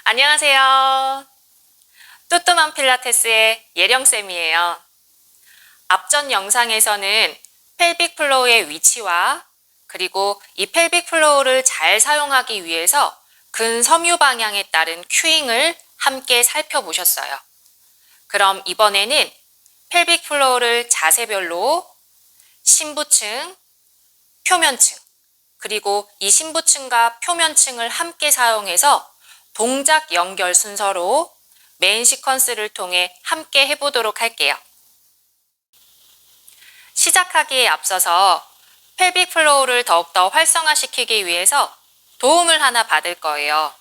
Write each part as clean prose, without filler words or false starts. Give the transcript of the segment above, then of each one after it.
안녕하세요. 뚜뚜맘 필라테스의 예령쌤이에요. 앞전 영상에서는 펠빅 플로어의 위치와 그리고 이 펠빅 플로어를 잘 사용하기 위해서 근섬유 방향에 따른 큐잉을 함께 살펴보셨어요. 그럼 이번에는 펠빅 플로어를 자세별로 심부층, 표면층, 그리고 이 심부층과 표면층을 함께 사용해서 동작 연결 순서로 메인 시퀀스를 통해 함께 해보도록 할게요. 시작하기에 앞서서 펠빅 플로어를 더욱더 활성화시키기 위해서 도움을 하나 받을 거예요.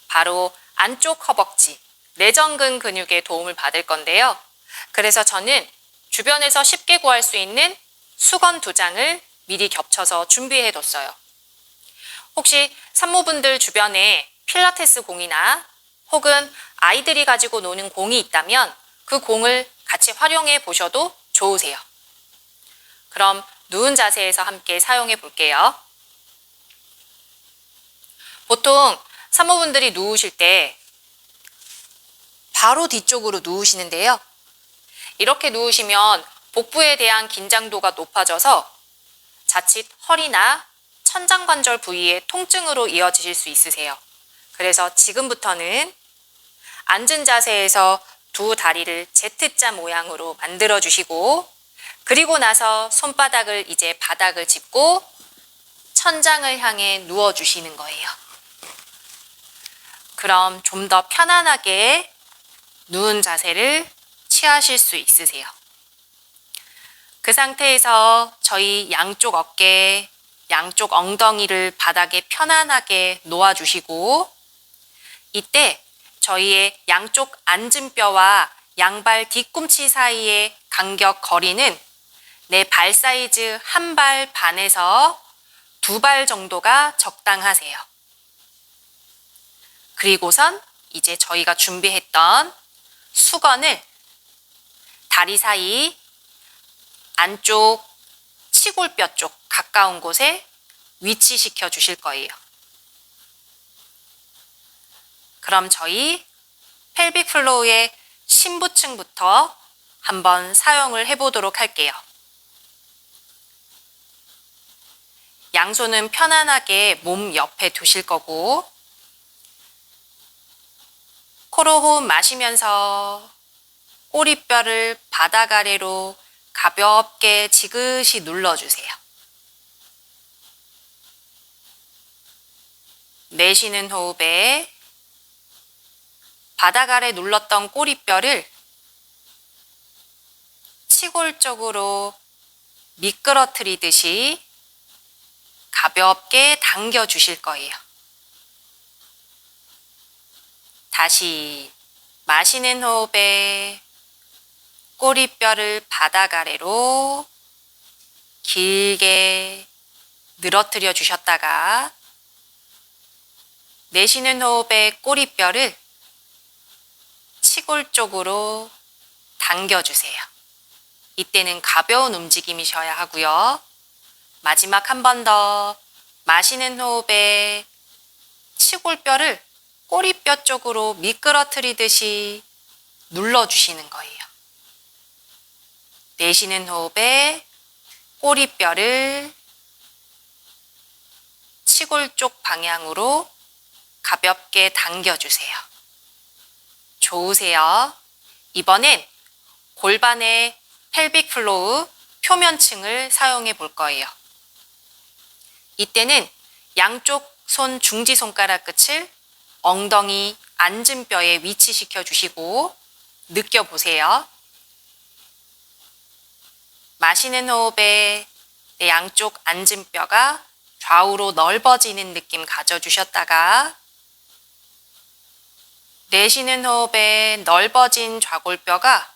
바로 안쪽 허벅지, 내전근 근육의 도움을 받을 건데요. 그래서 저는 주변에서 쉽게 구할 수 있는 수건 2장을 미리 겹쳐서 준비해 뒀어요. 혹시 산모분들 주변에 필라테스 공이나 혹은 아이들이 가지고 노는 공이 있다면 그 공을 같이 활용해 보셔도 좋으세요. 그럼 누운 자세에서 함께 사용해 볼게요. 보통 산모분들이 누우실 때 바로 뒤쪽으로 누우시는데요. 이렇게 누우시면 복부에 대한 긴장도가 높아져서 자칫 허리나 천장관절 부위의 통증으로 이어지실 수 있으세요. 그래서 지금부터는 앉은 자세에서 두 다리를 Z자 모양으로 만들어 주시고, 그리고 나서 손바닥을 이제 바닥을 짚고 천장을 향해 누워 주시는 거예요. 그럼 좀 더 편안하게 누운 자세를 취하실 수 있으세요. 그 상태에서 저희 양쪽 어깨, 양쪽 엉덩이를 바닥에 편안하게 놓아주시고, 이때 저희의 양쪽 앉은뼈와 양발 뒤꿈치 사이의 간격 거리는 내 발 사이즈 1발 반에서 2발 정도가 적당하세요. 그리고선 이제 저희가 준비했던 수건을 다리 사이 안쪽 치골뼈 쪽 가까운 곳에 위치시켜 주실 거예요. 그럼 저희 펠빅 플로어의 심부층부터 한번 사용을 해보도록 할게요. 양손은 편안하게 몸 옆에 두실 거고, 코로 호흡 마시면서 꼬리뼈를 바닥 아래로 가볍게 지그시 눌러주세요. 내쉬는 호흡에 바닥 아래 눌렀던 꼬리뼈를 치골 쪽으로 미끄러뜨리듯이 가볍게 당겨 주실 거예요. 다시 마시는 호흡에 꼬리뼈를 바닥 아래로 길게 늘어뜨려 주셨다가, 내쉬는 호흡에 꼬리뼈를 치골 쪽으로 당겨주세요. 이때는 가벼운 움직임이셔야 하고요. 마지막 한 번 더 마시는 호흡에 치골뼈를 꼬리뼈 쪽으로 미끄러뜨리듯이 눌러주시는 거예요. 내쉬는 호흡에 꼬리뼈를 치골 쪽 방향으로 가볍게 당겨주세요. 좋으세요. 이번엔 골반의 펠빅 플로어 표면층을 사용해 볼 거예요. 이때는 양쪽 손 중지손가락 끝을 엉덩이 앉은 뼈에 위치시켜 주시고 느껴보세요. 마시는 호흡에 내 양쪽 앉은 뼈가 좌우로 넓어지는 느낌 가져주셨다가, 내쉬는 호흡에 넓어진 좌골뼈가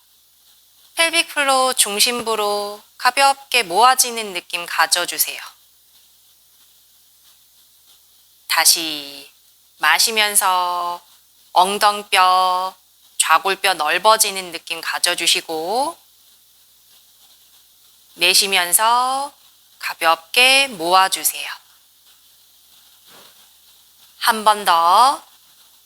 펠빅 플로어 중심부로 가볍게 모아지는 느낌 가져주세요. 다시 마시면서 엉덩뼈, 좌골뼈 넓어지는 느낌 가져주시고, 내쉬면서 가볍게 모아주세요. 한 번 더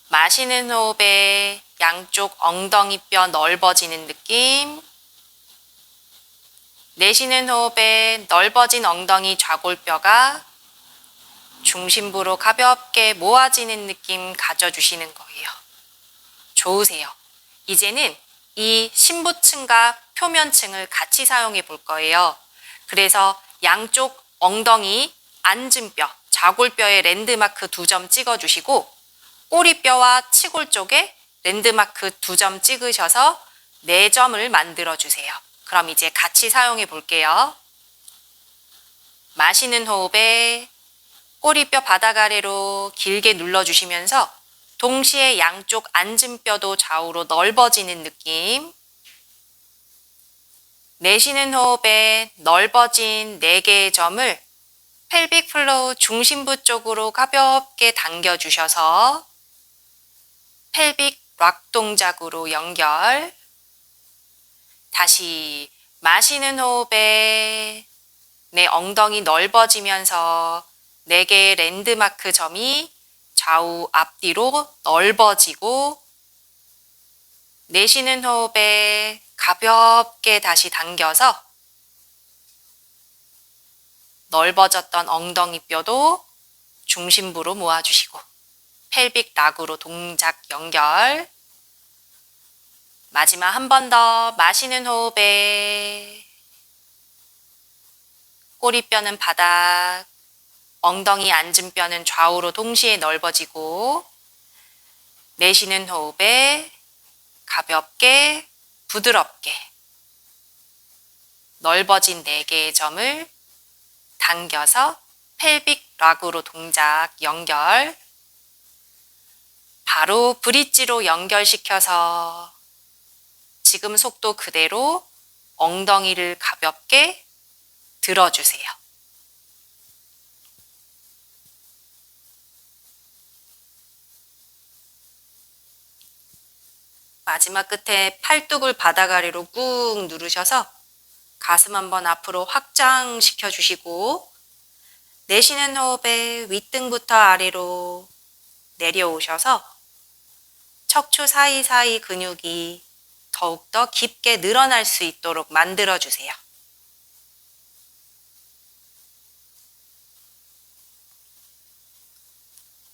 마시는 호흡에 양쪽 엉덩이뼈 넓어지는 느낌. 내쉬는 호흡에 넓어진 엉덩이 좌골뼈가 중심부로 가볍게 모아지는 느낌 가져주시는 거예요. 좋으세요. 이제는 이 심부층과 표면층을 같이 사용해 볼 거예요. 그래서 양쪽 엉덩이 앉은 뼈, 좌골뼈에 랜드마크 2점 찍어주시고 꼬리뼈와 치골 쪽에 랜드마크 2점 찍으셔서 4점을 만들어주세요. 그럼 이제 같이 사용해 볼게요. 마시는 호흡에 꼬리뼈 바닥 아래로 길게 눌러주시면서 동시에 양쪽 앉은 뼈도 좌우로 넓어지는 느낌. 내쉬는 호흡에 넓어진 4개의 점을 펠빅 플로우 중심부 쪽으로 가볍게 당겨주셔서 펠빅 락 동작으로 연결. 다시 마시는 호흡에 내 엉덩이 넓어지면서 4개의 랜드마크 점이 좌우 앞뒤로 넓어지고 내쉬는 호흡에 가볍게 다시 당겨서 넓어졌던 엉덩이 뼈도 중심부로 모아주시고 펠빅 락으로 동작 연결. 마지막 한 번 더 마시는 호흡에 꼬리뼈는 바닥, 엉덩이 앉은 뼈는 좌우로 동시에 넓어지고 내쉬는 호흡에 가볍게 부드럽게 넓어진 4개의 점을 당겨서 펠빅 락으로 동작 연결. 바로 브릿지로 연결시켜서 지금 속도 그대로 엉덩이를 가볍게 들어주세요. 마지막 끝에 팔뚝을 바닥 아래로 꾹 누르셔서 가슴 한번 앞으로 확장시켜 주시고 내쉬는 호흡에 윗등부터 아래로 내려오셔서 척추 사이사이 근육이 더욱더 깊게 늘어날 수 있도록 만들어 주세요.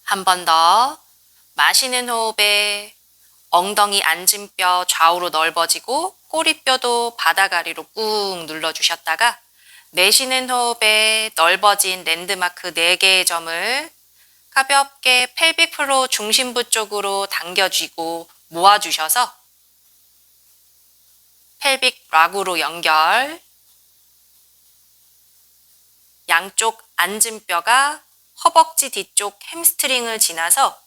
한 번 더 마시는 호흡에 엉덩이 앉은 뼈 좌우로 넓어지고 꼬리뼈도 바닥 아래로 꾹 눌러주셨다가 내쉬는 호흡에 넓어진 랜드마크 4개의 점을 가볍게 펠빅 플로우 중심부 쪽으로 당겨쥐고 모아주셔서 펠빅 락으로 연결. 양쪽 앉은 뼈가 허벅지 뒤쪽 햄스트링을 지나서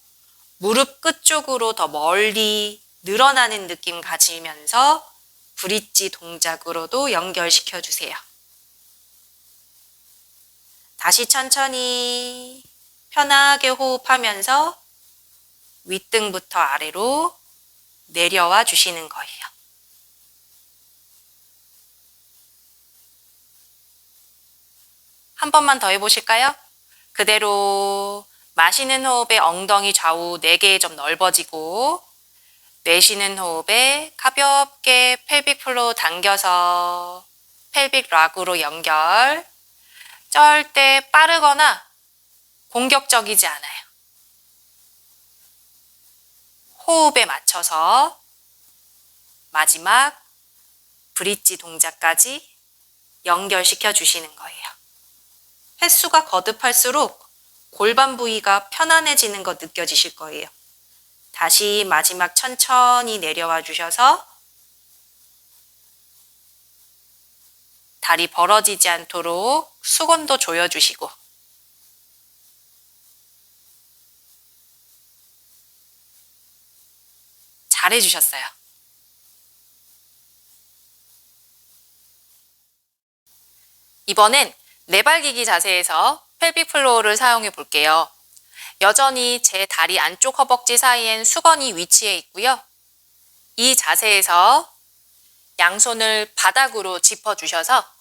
무릎 끝 쪽으로 더 멀리 늘어나는 느낌 가지면서 브릿지 동작으로도 연결시켜 주세요. 다시 천천히 편하게 호흡하면서 윗등부터 아래로 내려와 주시는 거예요. 한 번만 더 해보실까요? 그대로 마시는 호흡에 엉덩이 좌우 4개의 점 넓어지고 내쉬는 호흡에 가볍게 펠빅 플로우 당겨서 펠빅 락으로 연결. 절대 빠르거나 공격적이지 않아요. 호흡에 맞춰서 마지막 브릿지 동작까지 연결시켜 주시는 거예요. 횟수가 거듭할수록 골반 부위가 편안해지는 거 느껴지실 거예요. 다시 마지막 천천히 내려와 주셔서 다리 벌어지지 않도록 수건도 조여주시고 잘해주셨어요. 이번엔 내발기기 자세에서 펠빅 플로어를 사용해 볼게요. 여전히 제 다리 안쪽 허벅지 사이엔 수건이 위치해 있고요. 이 자세에서 양손을 바닥으로 짚어주셔서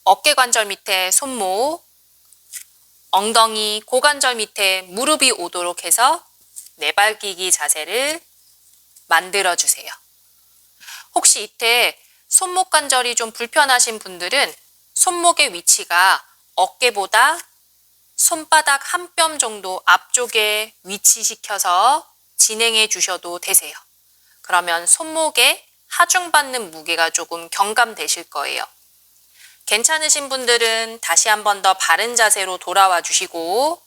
어깨 관절 밑에 손목, 엉덩이 고관절 밑에 무릎이 오도록 해서 내발기기 자세를 만들어 주세요. 혹시 이때 손목 관절이 좀 불편하신 분들은 손목의 위치가 어깨보다 손바닥 한 뼘 정도 앞쪽에 위치시켜서 진행해 주셔도 되세요. 그러면 손목에 하중받는 무게가 조금 경감되실 거예요. 괜찮으신 분들은 다시 한 번 더 바른 자세로 돌아와 주시고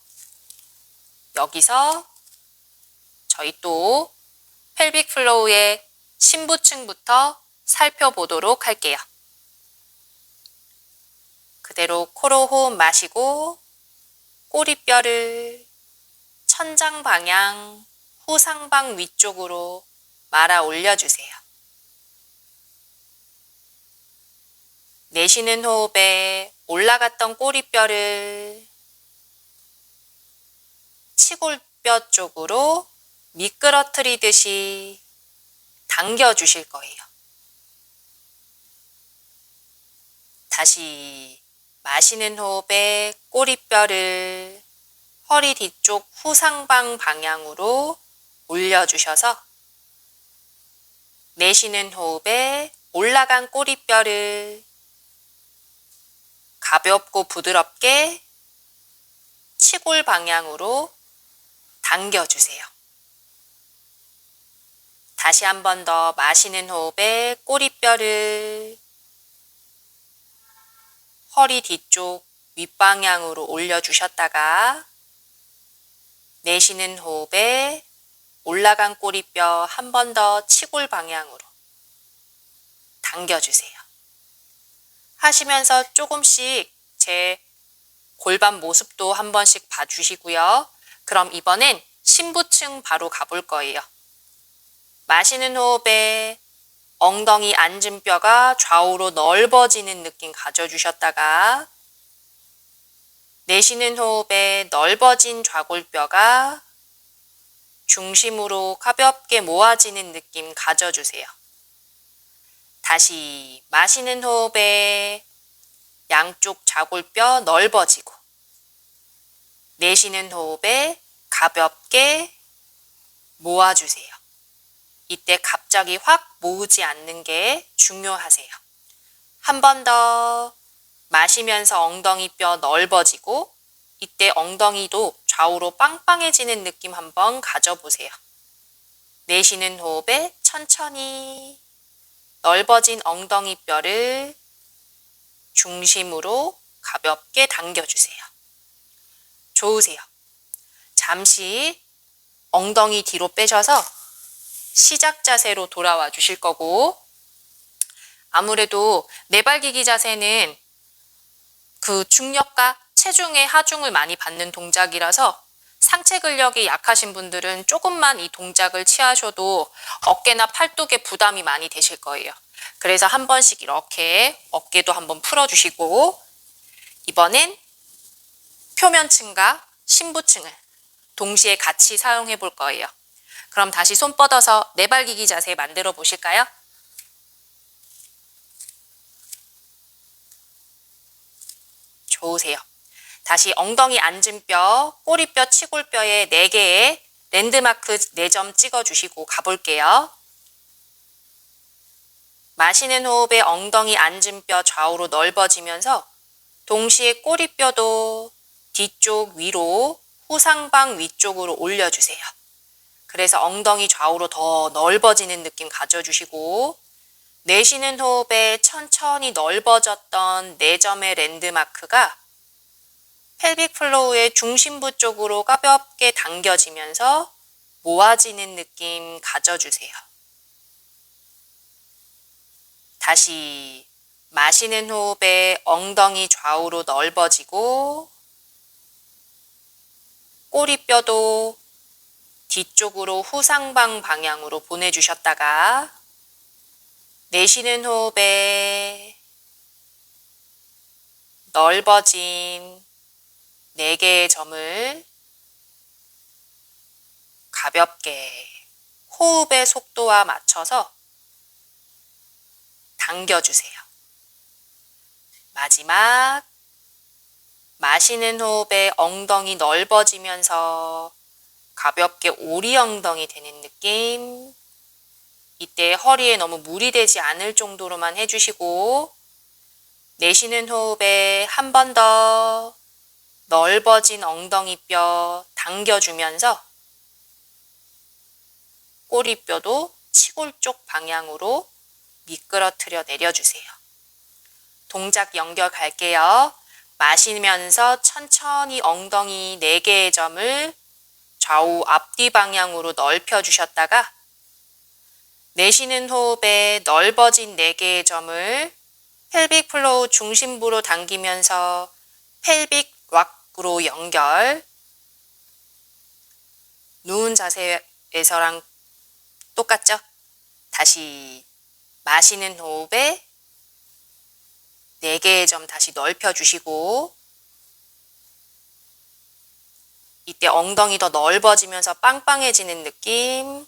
여기서 저희 또 펠빅 플로우의 심부층부터 살펴보도록 할게요. 그대로 코로 호흡 마시고 꼬리뼈를 천장 방향 후상방 위쪽으로 말아 올려주세요. 내쉬는 호흡에 올라갔던 꼬리뼈를 치골뼈 쪽으로 미끄러뜨리듯이 당겨주실 거예요. 다시 마시는 호흡에 꼬리뼈를 허리 뒤쪽 후상방 방향으로 올려주셔서 내쉬는 호흡에 올라간 꼬리뼈를 가볍고 부드럽게 치골 방향으로 당겨주세요. 다시 한 번 더 마시는 호흡에 꼬리뼈를 허리 뒤쪽 윗방향으로 올려주셨다가 내쉬는 호흡에 올라간 꼬리뼈 한 번 더 치골 방향으로 당겨주세요. 하시면서 조금씩 제 골반 모습도 한 번씩 봐주시고요. 그럼 이번엔 심부층 바로 가볼 거예요. 마시는 호흡에 엉덩이 앉은 뼈가 좌우로 넓어지는 느낌 가져주셨다가 내쉬는 호흡에 넓어진 좌골뼈가 중심으로 가볍게 모아지는 느낌 가져주세요. 다시 마시는 호흡에 양쪽 좌골뼈 넓어지고 내쉬는 호흡에 가볍게 모아주세요. 이때 갑자기 확 모으지 않는 게 중요하세요. 한 번 더 마시면서 엉덩이 뼈 넓어지고 이때 엉덩이도 좌우로 빵빵해지는 느낌 한번 가져보세요. 내쉬는 호흡에 천천히 넓어진 엉덩이 뼈를 중심으로 가볍게 당겨주세요. 좋으세요. 잠시 엉덩이 뒤로 빼셔서 시작 자세로 돌아와 주실 거고 아무래도 내발기기 자세는 그 중력과 체중의 하중을 많이 받는 동작이라서 상체 근력이 약하신 분들은 조금만 이 동작을 취하셔도 어깨나 팔뚝에 부담이 많이 되실 거예요. 그래서 한 번씩 이렇게 어깨도 한번 풀어주시고 이번엔 표면층과 심부층을 동시에 같이 사용해 볼 거예요. 그럼 다시 손 뻗어서 내발기기 자세 만들어 보실까요? 좋으세요. 다시 엉덩이 앉은 뼈, 꼬리뼈, 치골뼈에 4개의 랜드마크 4점 찍어주시고 가볼게요. 마시는 호흡에 엉덩이 앉은 뼈 좌우로 넓어지면서 동시에 꼬리뼈도 뒤쪽 위로 후상방 위쪽으로 올려주세요. 그래서 엉덩이 좌우로 더 넓어지는 느낌 가져주시고 내쉬는 호흡에 천천히 넓어졌던 4점의 랜드마크가 펠빅 플로우의 중심부 쪽으로 가볍게 당겨지면서 모아지는 느낌 가져주세요. 다시 마시는 호흡에 엉덩이 좌우로 넓어지고 꼬리뼈도 뒤쪽으로 후상방 방향으로 보내주셨다가 내쉬는 호흡에 넓어진 4개의 점을 가볍게 호흡의 속도와 맞춰서 당겨주세요. 마지막 마시는 호흡에 엉덩이 넓어지면서 가볍게 오리 엉덩이 되는 느낌. 이때 허리에 너무 무리 되지 않을 정도로만 해주시고, 내쉬는 호흡에 한 번 더 넓어진 엉덩이뼈 당겨주면서 꼬리뼈도 치골 쪽 방향으로 미끄러뜨려 내려주세요. 동작 연결 갈게요. 마시면서 천천히 엉덩이 4개의 점을 좌우 앞뒤 방향으로 넓혀주셨다가, 내쉬는 호흡에 넓어진 4개의 점을 펠빅 플로우 중심부로 당기면서 펠빅 락으로 연결. 누운 자세에서랑 똑같죠? 다시 마시는 호흡에 4개의 점 다시 넓혀주시고, 이때 엉덩이 더 넓어지면서 빵빵해지는 느낌.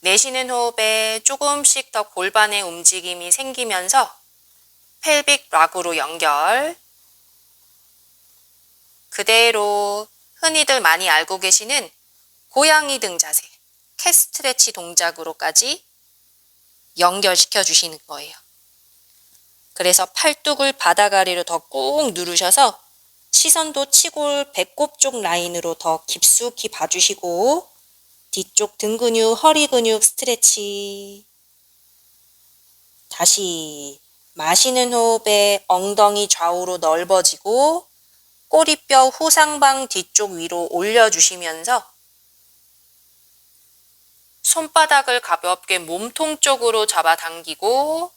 내쉬는 호흡에 조금씩 더 골반의 움직임이 생기면서 펠빅 락으로 연결. 그대로 흔히들 많이 알고 계시는 고양이 등 자세, 캣 스트레치 동작으로까지 연결시켜 주시는 거예요. 그래서 팔뚝을 바닥 아래로 더 꾹 누르셔서 시선도 치골 배꼽 쪽 라인으로 더 깊숙이 봐주시고, 뒤쪽 등 근육, 허리 근육 스트레치. 다시 마시는 호흡에 엉덩이 좌우로 넓어지고 꼬리뼈 후상방 뒤쪽 위로 올려주시면서 손바닥을 가볍게 몸통 쪽으로 잡아당기고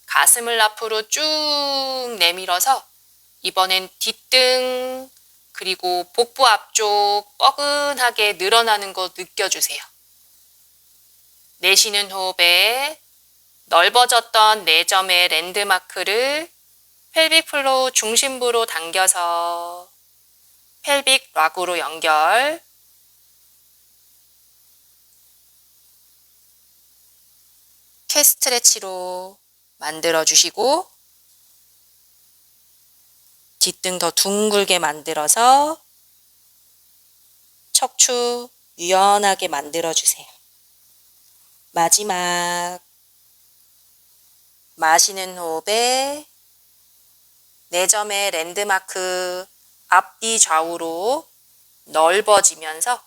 가슴을 앞으로 쭉 내밀어서 이번엔 뒷등 그리고 복부 앞쪽 뻐근하게 늘어나는 거 느껴주세요. 내쉬는 호흡에 넓어졌던 4점의 랜드마크를 펠빅 플로우 중심부로 당겨서 펠빅 락으로 연결. 캣 스트레치로 만들어주시고, 뒷등 더 둥글게 만들어서 척추 유연하게 만들어주세요. 마지막 마시는 호흡에 4점의 랜드마크 앞뒤 좌우로 넓어지면서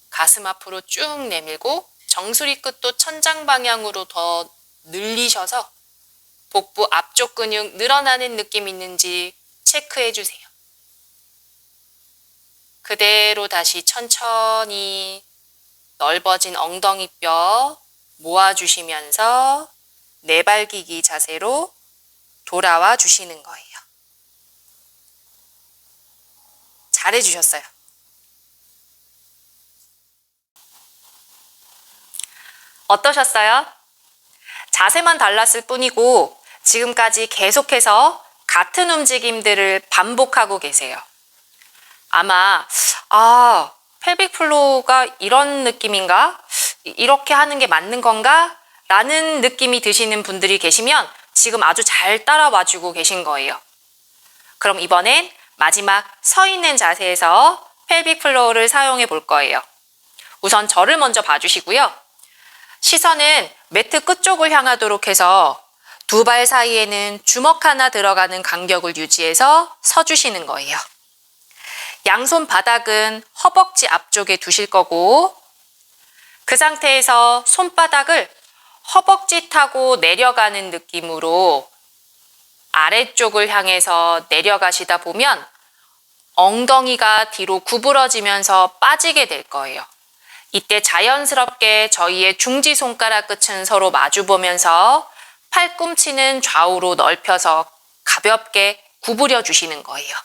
가슴 앞으로 쭉 내밀고 정수리 끝도 천장 방향으로 더 늘리셔서 복부 앞쪽 근육 늘어나는 느낌 있는지 체크해 주세요. 그대로 다시 천천히 넓어진 엉덩이뼈 모아주시면서 내발기기 자세로 돌아와 주시는 거예요. 잘해주셨어요. 어떠셨어요? 자세만 달랐을 뿐이고 지금까지 계속해서 같은 움직임들을 반복하고 계세요. 아마 펠빅 플로우가 이런 느낌인가? 이렇게 하는 게 맞는 건가? 라는 느낌이 드시는 분들이 계시면 지금 아주 잘 따라와주고 계신 거예요. 그럼 이번엔 마지막 서 있는 자세에서 펠빅 플로우를 사용해 볼 거예요. 우선 저를 먼저 봐주시고요. 시선은 매트 끝쪽을 향하도록 해서 두 발 사이에는 주먹 하나 들어가는 간격을 유지해서 서주시는 거예요. 양손 바닥은 허벅지 앞쪽에 두실 거고, 그 상태에서 손바닥을 허벅지 타고 내려가는 느낌으로 아래쪽을 향해서 내려가시다 보면 엉덩이가 뒤로 구부러지면서 빠지게 될 거예요. 이때 자연스럽게 저희의 중지손가락 끝은 서로 마주보면서 팔꿈치는 좌우로 넓혀서 가볍게 구부려 주시는 거예요.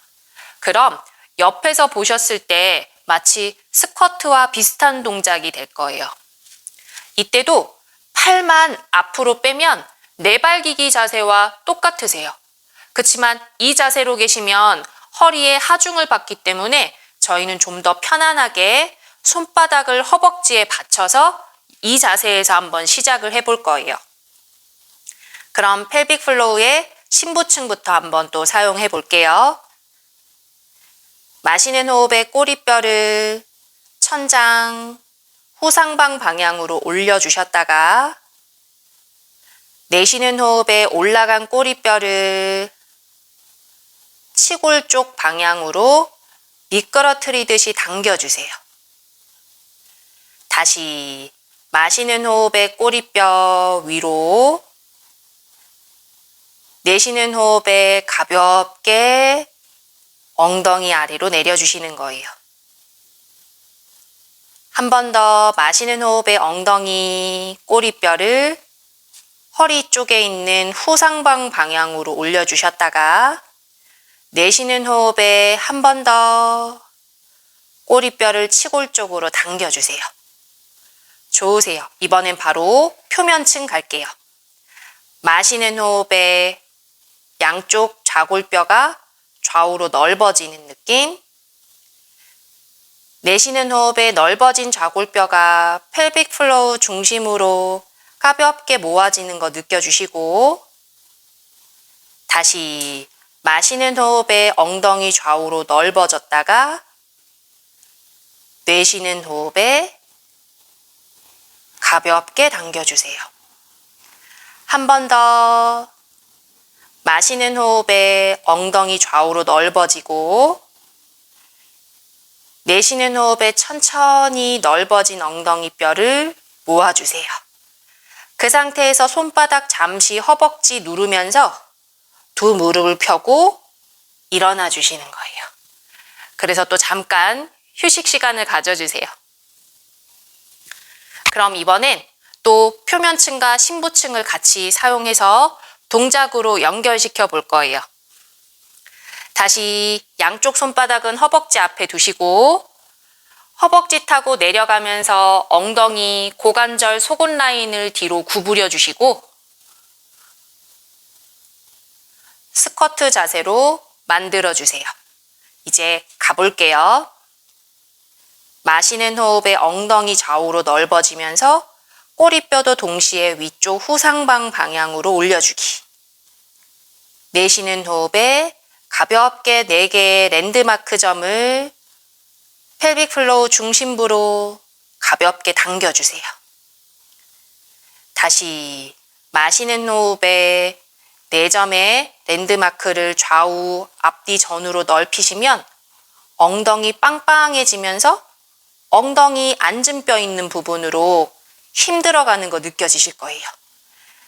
그럼 옆에서 보셨을 때 마치 스쿼트와 비슷한 동작이 될 거예요. 이때도 팔만 앞으로 빼면 내발기기 자세와 똑같으세요. 그렇지만 이 자세로 계시면 허리에 하중을 받기 때문에 저희는 좀 더 편안하게 손바닥을 허벅지에 받쳐서 이 자세에서 한번 시작을 해볼 거예요. 그럼 펠빅 플로우의 심부층부터 한번 또 사용해 볼게요. 마시는 호흡에 꼬리뼈를 천장, 후상방 방향으로 올려주셨다가 내쉬는 호흡에 올라간 꼬리뼈를 치골 쪽 방향으로 미끄러뜨리듯이 당겨주세요. 다시 마시는 호흡에 꼬리뼈 위로, 내쉬는 호흡에 가볍게 엉덩이 아래로 내려주시는 거예요. 한 번 더 마시는 호흡에 엉덩이, 꼬리뼈를 허리 쪽에 있는 후상방 방향으로 올려주셨다가 내쉬는 호흡에 한 번 더 꼬리뼈를 치골 쪽으로 당겨주세요. 좋으세요. 이번엔 바로 표면층 갈게요. 마시는 호흡에 양쪽 좌골뼈가 좌우로 넓어지는 느낌. 내쉬는 호흡에 넓어진 좌골뼈가 펠빅 플로우 중심으로 가볍게 모아지는 거 느껴주시고, 다시 마시는 호흡에 엉덩이 좌우로 넓어졌다가 내쉬는 호흡에 가볍게 당겨주세요. 한 번 더 마시는 호흡에 엉덩이 좌우로 넓어지고 내쉬는 호흡에 천천히 넓어진 엉덩이 뼈를 모아주세요. 그 상태에서 손바닥 잠시 허벅지 누르면서 두 무릎을 펴고 일어나 주시는 거예요. 그래서 또 잠깐 휴식 시간을 가져주세요. 그럼 이번엔 또 표면층과 심부층을 같이 사용해서 동작으로 연결시켜 볼 거예요. 다시 양쪽 손바닥은 허벅지 앞에 두시고 허벅지 타고 내려가면서 엉덩이, 고관절, 속옷 라인을 뒤로 구부려 주시고 스쿼트 자세로 만들어 주세요. 이제 가볼게요. 마시는 호흡에 엉덩이 좌우로 넓어지면서 꼬리뼈도 동시에 위쪽 후상방 방향으로 올려주기. 내쉬는 호흡에 가볍게 4개의 랜드마크 점을 펠빅 플로우 중심부로 가볍게 당겨주세요. 다시 마시는 호흡에 4점의 랜드마크를 좌우 앞뒤 전으로 넓히시면 엉덩이 빵빵해지면서 엉덩이 앉은 뼈 있는 부분으로 힘 들어가는 거 느껴지실 거예요.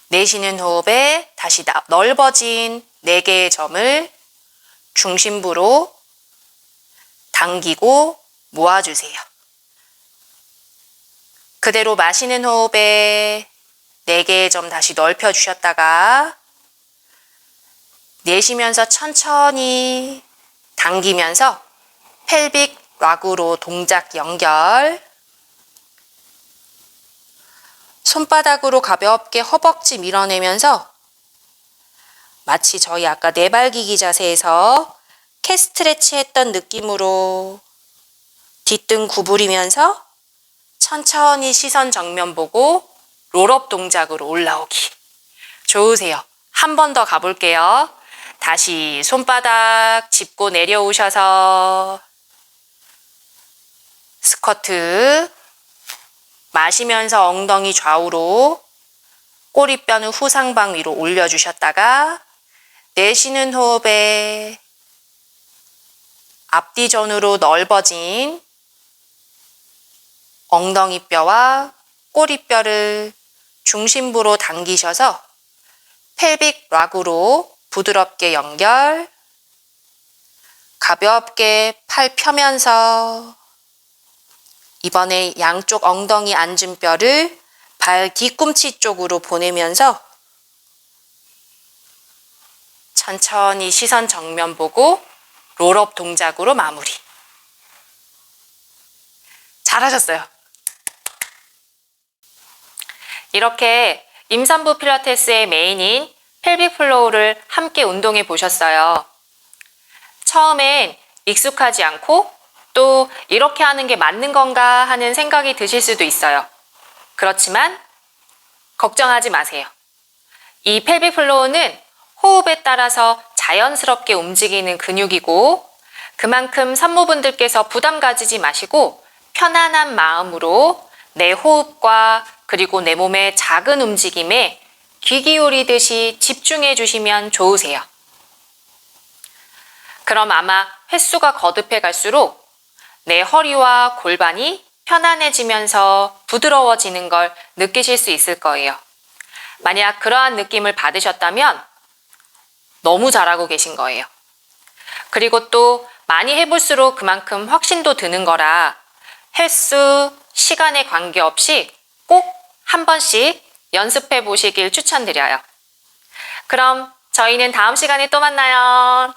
내쉬는 호흡에 다시 넓어진 4개의 점을 중심부로 당기고 모아주세요. 그대로 마시는 호흡에 4개의 점 다시 넓혀주셨다가 내쉬면서 천천히 당기면서 펠빅 락으로 동작 연결. 손바닥으로 가볍게 허벅지 밀어내면서 마치 저희 아까 내발기기 자세에서 캐스트레치 했던 느낌으로 뒷등 구부리면서 천천히 시선 정면 보고 롤업 동작으로 올라오기. 좋으세요. 한 번 더 가볼게요. 다시 손바닥 짚고 내려오셔서 스쿼트. 마시면서 엉덩이 좌우로 꼬리뼈는 후상방 위로 올려주셨다가 내쉬는 호흡에 앞뒤 전으로 넓어진 엉덩이뼈와 꼬리뼈를 중심부로 당기셔서 펠빅 락으로 부드럽게 연결. 가볍게 팔 펴면서 이번에 양쪽 엉덩이 앉은 뼈를 발 뒤꿈치 쪽으로 보내면서 천천히 시선 정면 보고 롤업 동작으로 마무리. 잘하셨어요. 이렇게 임산부 필라테스의 메인인 펠빅 플로우를 함께 운동해 보셨어요. 처음엔 익숙하지 않고 또 이렇게 하는 게 맞는 건가 하는 생각이 드실 수도 있어요. 그렇지만 걱정하지 마세요. 이 펠빅 플로어는 호흡에 따라서 자연스럽게 움직이는 근육이고 그만큼 산모분들께서 부담 가지지 마시고 편안한 마음으로 내 호흡과 그리고 내 몸의 작은 움직임에 귀 기울이듯이 집중해 주시면 좋으세요. 그럼 아마 횟수가 거듭해 갈수록 내 허리와 골반이 편안해지면서 부드러워지는 걸 느끼실 수 있을 거예요. 만약 그러한 느낌을 받으셨다면 너무 잘하고 계신 거예요. 그리고 또 많이 해볼수록 그만큼 확신도 드는 거라 횟수, 시간에 관계없이 꼭 한 번씩 연습해 보시길 추천드려요. 그럼 저희는 다음 시간에 또 만나요.